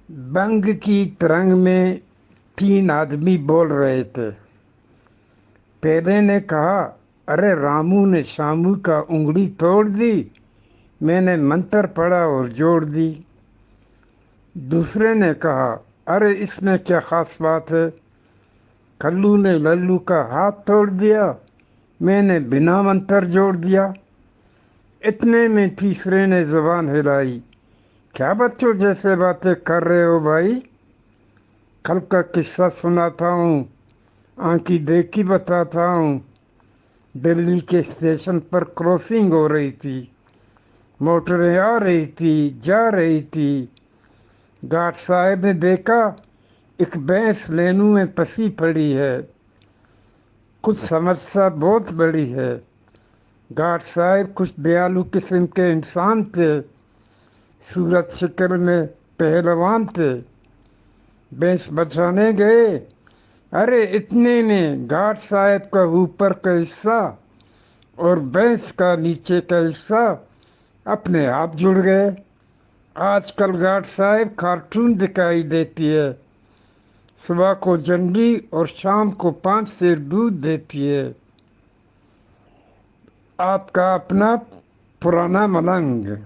बंग की तरंग में 3 आदमी बोल रहे थे। पहले ने कहा, अरे रामू ने शामू का उंगली तोड़ दी। मैंने मंत्र पढ़ा और जोड़ दी। दूसरे ने कहा, अरे इसमें क्या खास बात है। कल्लू ने लल्लू का हाथ तोड़ दिया। मैंने बिना मंत्र जोड़ दिया। इतने में तीसरे ने जुबान हिलाई, क्या बच्चों जैसे बातें कर रहे हो भाई। कल का किस्सा सुनाता हूँ, आंखी देखी बताता हूँ। दिल्ली के स्टेशन पर क्रॉसिंग हो रही थी। मोटरें आ रही थी, जा रही थी। गार्ड साहब ने देखा, एक भैंस लेनू में फंसी पड़ी है। कुछ समस्या बहुत बड़ी है। गार्ड साहब कुछ दयालु किस्म के इंसान थे। सूरत शक्ल में पहलवान थे। भैंस बचाने गए। अरे इतने में गार्ड साहब का ऊपर का हिस्सा और भैंस का नीचे का हिस्सा अपने आप जुड़ गए। आजकल गार्ड साहब कार्टून दिखाई देती है। सुबह को जंडी और शाम को 5 सेर दूध देती है। आपका अपना पुराना मलंग।